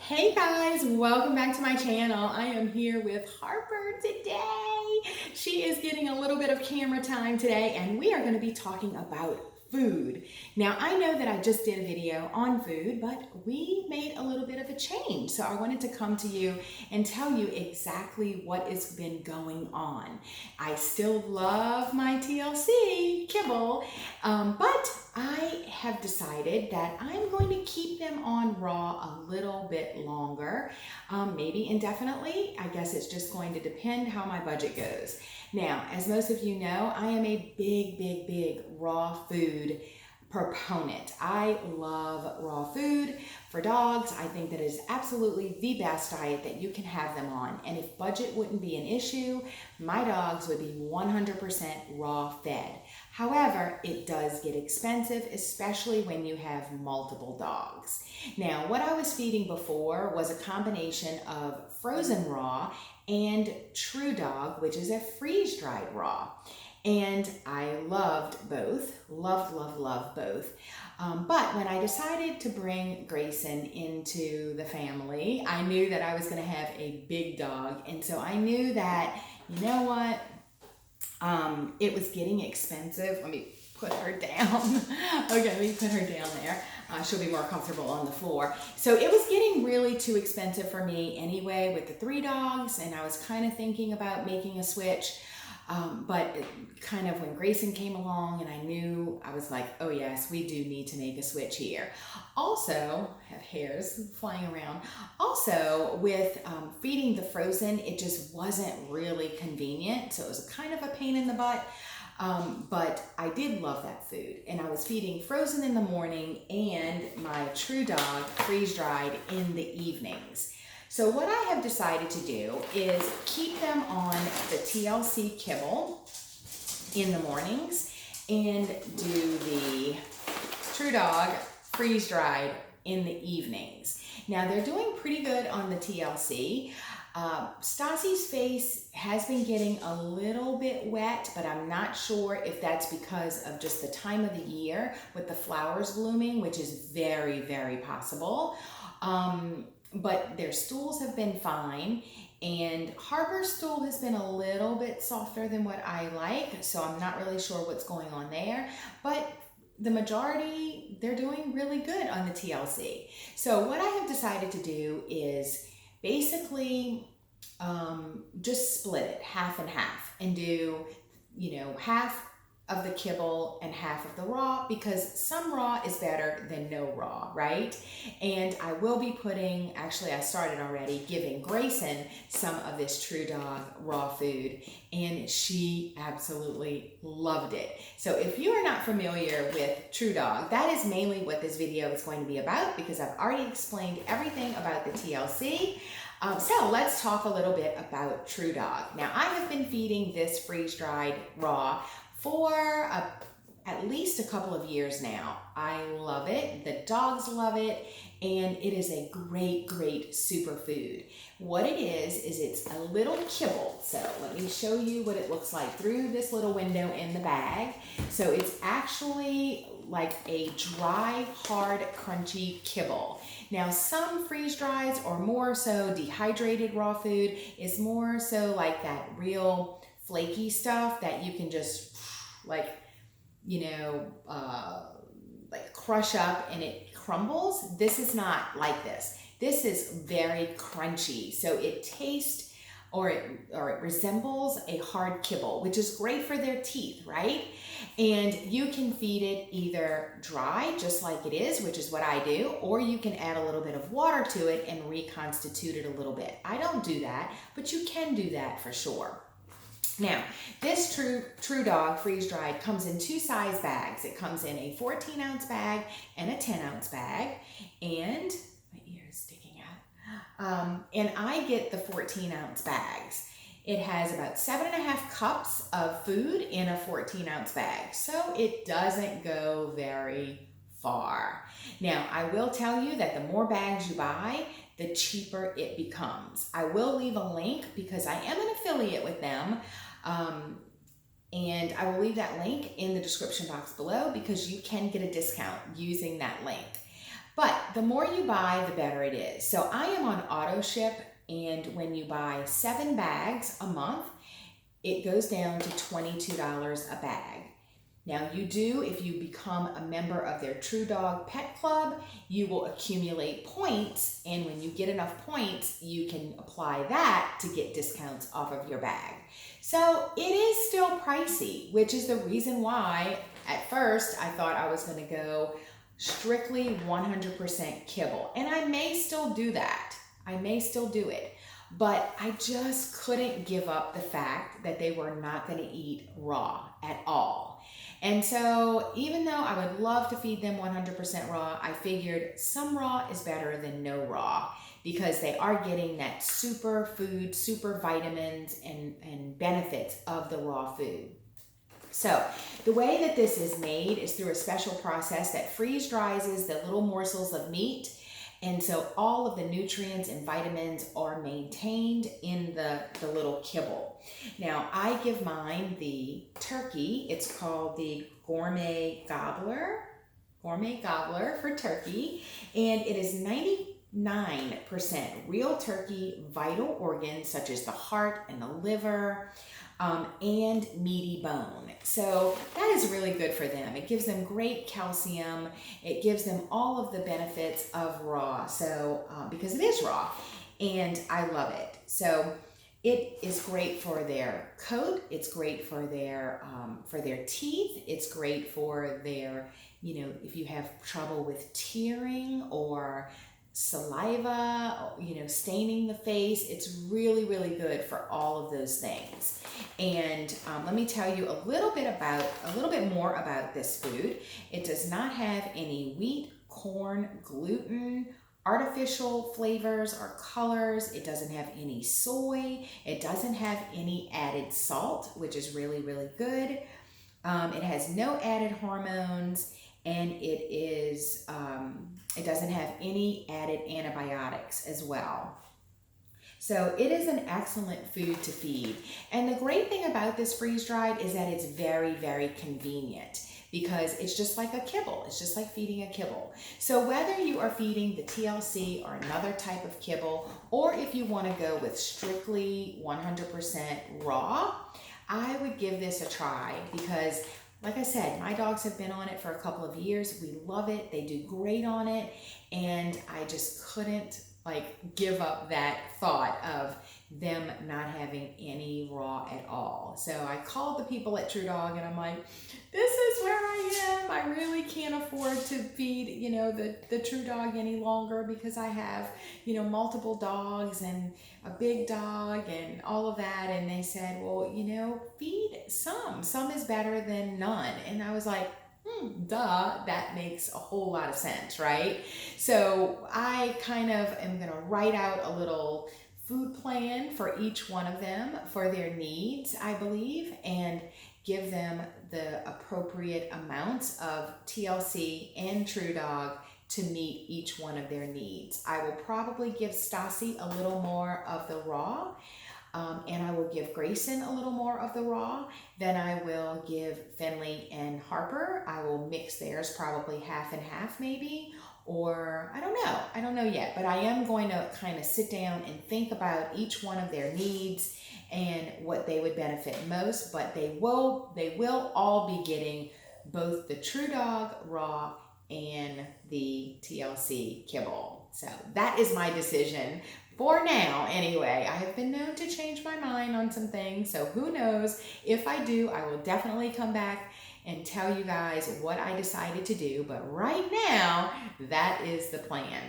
Hey guys, welcome back to my channel. I am here with Harper today. She is getting a little bit of camera time today and we are going to be talking about food. Now I know that I just did a video on food, but we made a little bit of a change. So I wanted to come to you and tell you exactly what has been going on. I still love my TLC kibble, but I have decided that I'm going to keep them on raw a little bit longer, maybe indefinitely. I guess it's just going to depend how my budget goes. Now, as most of you know, I am a big raw food proponent. I love raw food for dogs. I think that is absolutely the best diet that you can have them on. And if budget wouldn't be an issue, my dogs would be 100% raw fed. However, it does get expensive, especially when you have multiple dogs. Now, what I was feeding before was a combination of frozen raw and Trudog, which is a freeze-dried raw. And I loved both, loved both. But when I decided to bring Grayson into the family, I knew that I was going to have a big dog. And so I knew that, you know what, it was getting expensive. Let me put her down. Okay, let me put her down there. She'll be more comfortable on the floor. So it was getting really too expensive for me anyway with the 3 dogs, and I was kind of thinking about making a switch. But kind of when Grayson came along and I knew, I was like, oh yes, we do need to make a switch here. Also, I have hairs flying around. Also, with feeding the frozen, it just wasn't really convenient. So it was kind of a pain in the butt. But I did love that food. And I was feeding frozen in the morning and my Trudog freeze-dried in the evenings. So what I have decided to do is keep them on the TLC kibble in the mornings and do the Trudog freeze-dried in the evenings. Now they're doing pretty good on the TLC. Stassi's face has been getting a little bit wet, but I'm not sure if that's because of just the time of the year with the flowers blooming, which is very possible. But their stools have been fine, and Harper's stool has been a little bit softer than what I like, so I'm not really sure what's going on there, but the majority, they're doing really good on the TLC. So what I have decided to do is basically just split it half and half and do, half of the kibble and half of the raw, because some raw is better than no raw, right? And I will be putting, actually I started already, giving Grayson some of this Trudog raw food, and she absolutely loved it. So if you are not familiar with Trudog, that is mainly what this video is going to be about, because I've already explained everything about the TLC. So let's talk a little bit about Trudog. Now I have been feeding this freeze-dried raw for at least a couple of years now. I love it, the dogs love it, and it is a great superfood. What it is it's a little kibble. So let me show you what it looks like through this little window in the bag. So it's actually like a dry, hard, crunchy kibble. Now some freeze dries, or more so dehydrated raw food, is more so like that real flaky stuff that you can just like crush up and it crumbles. This is not like this. This is very crunchy. So it tastes or it resembles a hard kibble, which is great for their teeth, right? And you can feed it either dry, just like it is, which is what I do, or you can add a little bit of water to it and reconstitute it a little bit. I don't do that, but you can do that for sure. Now, this Trudog freeze-dried comes in 2 size bags. It comes in a 14-ounce bag and a 10-ounce bag, and my ear is sticking out. And I get the 14-ounce bags. It has about 7.5 cups of food in a 14-ounce bag, so it doesn't go very far. Now, I will tell you that the more bags you buy, the cheaper it becomes. I will leave a link because I am an affiliate with them. And I will leave that link in the description box below because you can get a discount using that link. But the more you buy, the better it is. So I am on auto ship, and when you buy 7 bags a month, it goes down to $22 a bag. Now you do, if you become a member of their Trudog Pet Club, you will accumulate points, and when you get enough points, you can apply that to get discounts off of your bag. So it is still pricey, which is the reason why at first I thought I was going to go strictly 100% kibble. And I may still do that. I may still do it. But I just couldn't give up the fact that they were not going to eat raw at all. And so even though I would love to feed them 100% raw, I figured some raw is better than no raw, because they are getting that super food, super vitamins and benefits of the raw food. So the way that this is made is through a special process that freeze dries the little morsels of meat. And so all of the nutrients and vitamins are maintained in the little kibble. Now I give mine the turkey. It's called the Gourmet Gobbler for turkey. And it is 99% real turkey vital organs such as the heart and the liver, and meaty bone. So that is really good for them. It gives them great calcium. It gives them all of the benefits of raw. So because it is raw, and I love it. So it is great for their coat. It's great for their teeth. It's great for their, if you have trouble with tearing or saliva, staining the face. It's really, really good for all of those things. And let me tell you a little bit more about this food. It does not have any wheat, corn, gluten, artificial flavors or colors. It doesn't have any soy. It doesn't have any added salt, which is really, really good. It has no added hormones. And it doesn't have any added antibiotics as well. So it is an excellent food to feed. And the great thing about this freeze-dried is that it's very, very convenient, because it's just like a kibble. It's just like feeding a kibble. So whether you are feeding the TLC or another type of kibble, or if you want to go with strictly 100% raw, I would give this a try, because like I said, my dogs have been on it for a couple of years. We love it. They do great on it. And I just couldn't give up that thought of them not having any raw at all. So I called the people at Trudog, and I'm like, this is where I am. I really can't afford to feed, the Trudog any longer, because I have, multiple dogs and a big dog and all of that. And they said, well, feed some. Some is better than none. And I was like, duh, that makes a whole lot of sense, right? So I kind of am going to write out a little food plan for each one of them for their needs, I believe, and give them the appropriate amounts of TLC and Trudog to meet each one of their needs. I will probably give Stassi a little more of the raw, and I will give Grayson a little more of the raw. Then I will give Finley and Harper. I will mix theirs probably half and half maybe, or I don't know yet, but I am going to kind of sit down and think about each one of their needs and what they would benefit most. But they will all be getting both the Trudog raw and the TLC kibble. So that is my decision for now anyway. I have been known to change my mind on some things, so who knows? If I do, I will definitely come back and tell you guys what I decided to do. But right now, that is the plan.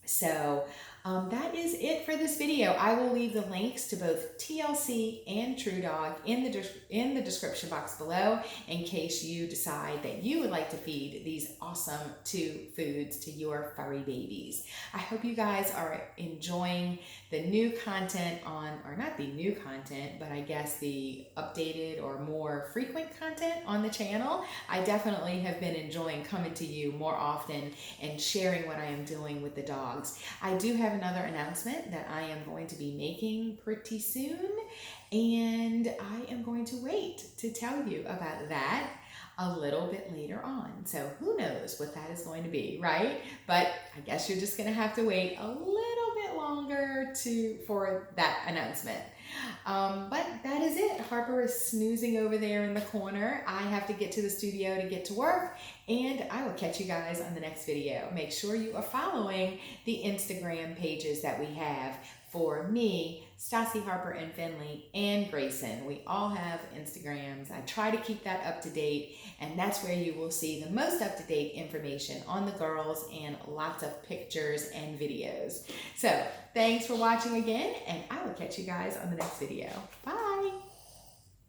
So that is it for this video. I will leave the links to both TLC and Trudog in the description box below, in case you decide that you would like to feed these awesome 2 foods to your furry babies. I hope you guys are enjoying the new content or not the new content, but I guess the updated or more frequent content on the channel. I definitely have been enjoying coming to you more often and sharing what I am doing with the dogs. I do have another announcement that I am going to be making pretty soon, and I am going to wait to tell you about that. a little bit later on. So who knows what that is going to be, right? But I guess you're just gonna have to wait a little bit longer for that announcement. But that is it. Harper is snoozing over there in the corner. I have to get to the studio to get to work, and I will catch you guys on the next video. Make sure you are following the Instagram pages that we have for me, Stassi, Harper, and Finley, and Grayson. We all have Instagrams. I try to keep that up to date, and that's where you will see the most up-to-date information on the girls and lots of pictures and videos. So thanks for watching again, and I will catch you guys on the next video. Bye.